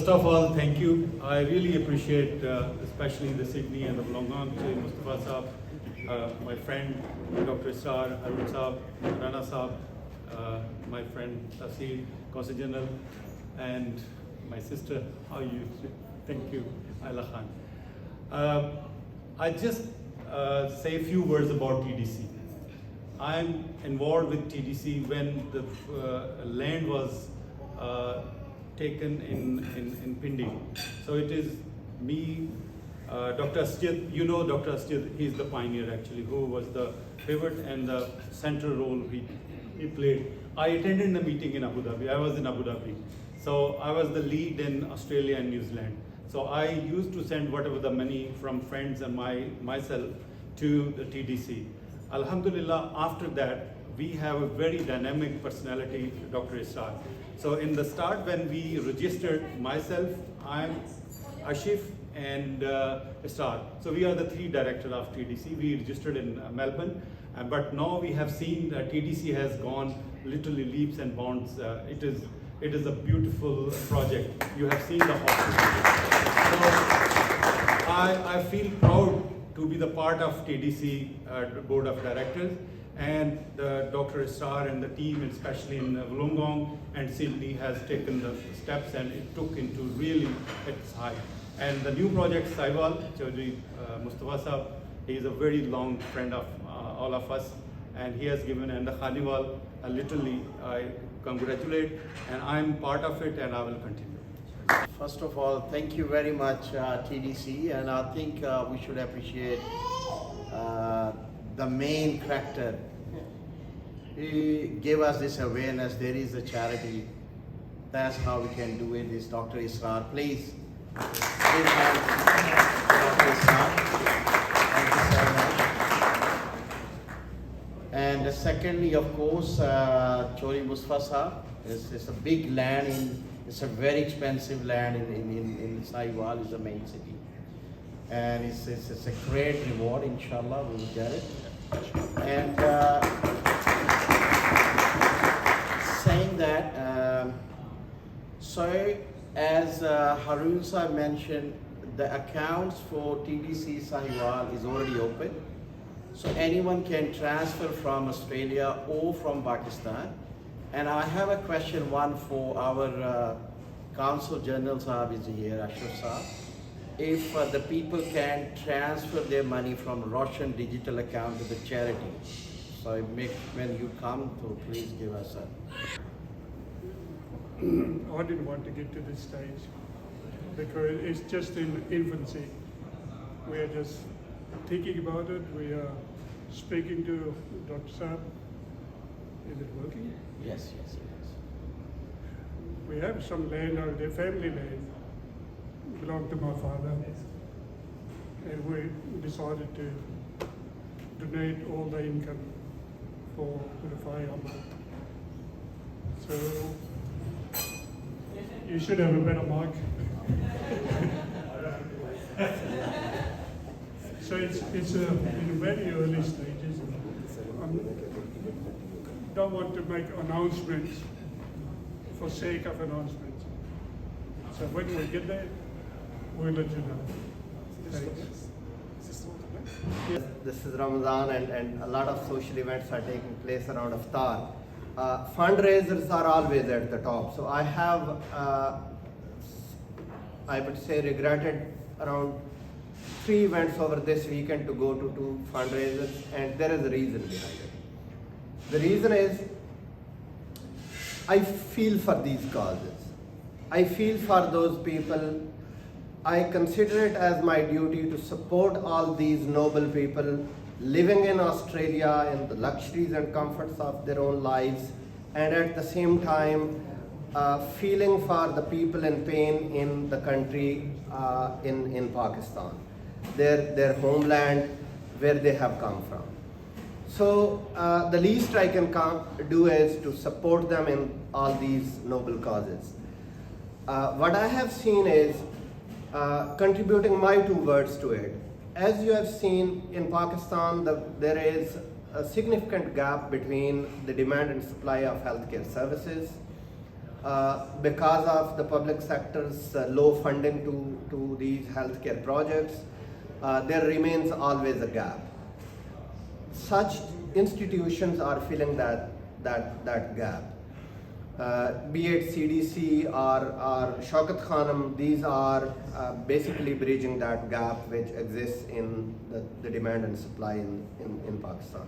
First of all, thank you. I really appreciate, especially the Sydney and the Wollongong, Mustafa Saab, my friend Dr Asrar Khan, Rana Saab, my friend Tasir, Consul General, and my sister. How you? Thank you, Ayla Khan. I just say a few words about TDC. I'm involved with TDC when the land was taken in Pindi. So it is me, Dr. Asrar, you know Dr. Asrar, he's the pioneer actually, who was the pivot and the central role he played. I attended the meeting in Abu Dhabi. I was in Abu Dhabi. So I was the lead in Australia and New Zealand. So I used to send whatever the money from friends and myself to the TDC. Alhamdulillah, after that, we have a very dynamic personality, Dr. Asrar. So in the start, when we registered, myself, I'm Ashif and Asrar. So we are the three directors of TDC. We registered in Melbourne, but now we have seen that TDC has gone literally leaps and bounds. It is a beautiful project. You have seen the hospital. So I feel proud to be the part of TDC board of directors, and Dr. Asrar and the team, especially in Wollongong and Sydney, has taken the steps and it took into really its height. And the new project, Sahiwal, Chaudhry Mustafa Saab, he is a very long friend of all of us, and he has given, and the Khaniwal, literally, I congratulate, and I'm part of it, and I will continue. First of all, thank you very much, TDC, and I think we should appreciate the main character. He gave us this awareness. There is a charity. That's how we can do it. Is Dr. Asrar. Please give hands to Dr. Asrar. Thank you so much. And secondly, of course, Chaudhry Mustafa Saab is a big land it's a very expensive land in Sahiwal, is the main city. And it's a great reward, inshallah, we will get it. And saying that, so as Harun Sahib mentioned, the accounts for TDC Sahiwal is already open. So anyone can transfer from Australia or from Pakistan. And I have a question, one for our Consul General Sahib is here, Ashur Sahib. If the people can transfer their money from Russian digital account to the charity. So when you come, so please give us a... I didn't want to get to this stage because it's just in infancy. We are just thinking about it. We are speaking to Dr. Saab. Is it working? Yes. We have some land over there, family land, belonged to my father. And we decided to donate all the income for the fire. So you should have a better mark. So it's in very early stages. Don't want to make announcements for sake of announcements. So when we get there, we'll let you know. Thanks. This is Ramadan and a lot of social events are taking place around iftar. Fundraisers are always at the top. So I have, I would say, regretted around 3 events over this weekend to go to 2 fundraisers, and there is a reason behind it. The reason is, I feel for these causes. I feel for those people. I consider it as my duty to support all these noble people living in Australia in the luxuries and comforts of their own lives, and at the same time feeling for the people in pain in the country, in Pakistan, their homeland, where they have come from. So the least I can do is to support them in all these noble causes. What I have seen is contributing my 2 words to it. As you have seen in Pakistan, there is a significant gap between the demand and supply of healthcare services. because of the public sector's low funding to these healthcare projects, there remains always a gap. Such institutions are filling that gap. Be it CDC or Shaukat Khanam, these are basically bridging that gap which exists in the demand and supply in Pakistan.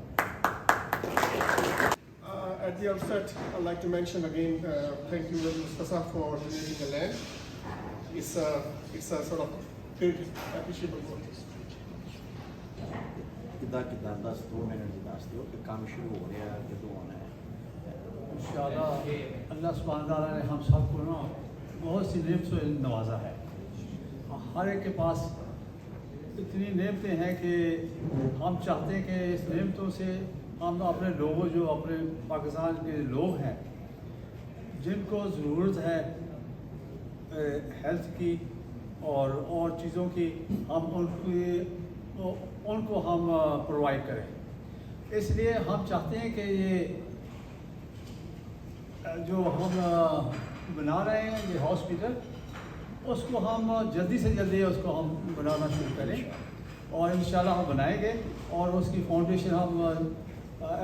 At the outset, I'd like to mention again, thank you, Mustafa, for donating the land. It's a sort of big, appreciable work. ਕਿੱਦਾਂ ਦੱਸ 2 minute ਦੀ ਦੱਸ ਦਿਓ ਕਿ ਕੰਮ ਸ਼ੁਰੂ ਹੋ ਰਿਹਾ ਜਦੋਂ ਆਉਣਾ ਹੈ इंशाअल्लाह अल्लाह सुब्हान तआला ने हम सबको ना बहुत सी नेमतों से नवाजा है। हर एक के पास इतनी नेमतें हैं कि हम चाहते हैं कि इस नेमतों से हम अपने लोगों जो अपने पाकिस्तान के लोग हैं जिनको ज़रूरत है हेल्थ की और चीज़ों की, हम उनको हम प्रोवाइड करें। इसलिए हम चाहते हैं कि ये जो हम बना रहे हैं ये हॉस्पिटल, उसको हम जल्दी से जल्दी उसको हम बनाना शुरू करें और इंशाल्लाह हम बनाएंगे और उसकी फाउंडेशन हम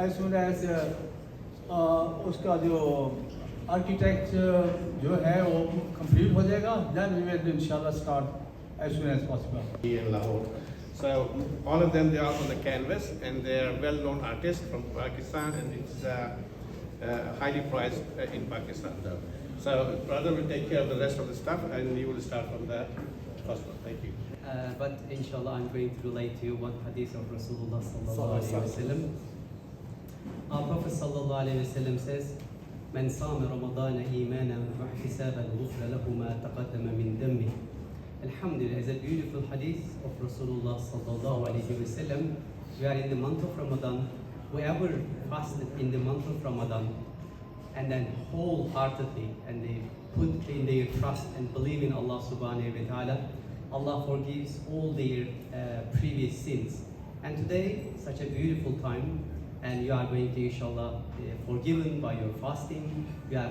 एज सुन एज उसका जो आर्किटेक्ट जो है वो कंप्लीट हो जाएगा, देन वी विल इंशाल्लाह start as soon as possible. In Lahore. So all of them, they are on the canvas and they are well-known artists from Pakistan, and it's highly prized in Pakistan though. So brother will take care of the rest of the stuff and you will start from the first one. Thank you. But inshallah I'm going to relate to you one hadith of Rasulullah sallallahu alaihi wasallam. Our Prophet sallallahu alaihi wasallam says, "Man sama Ramadan imanan wa ihtisaban ghufira lahu ma taqaddama min dammi." Alhamdulillah, is a beautiful hadith of Rasulullah sallallahu alaihi wasallam. We are in the month of Ramadan. Whoever fasted in the month of Ramadan and then wholeheartedly and they put in their trust and believe in Allah subhanahu wa ta'ala, Allah forgives all their previous sins. And today, such a beautiful time, and you are going to inshallah forgiven by your fasting. You are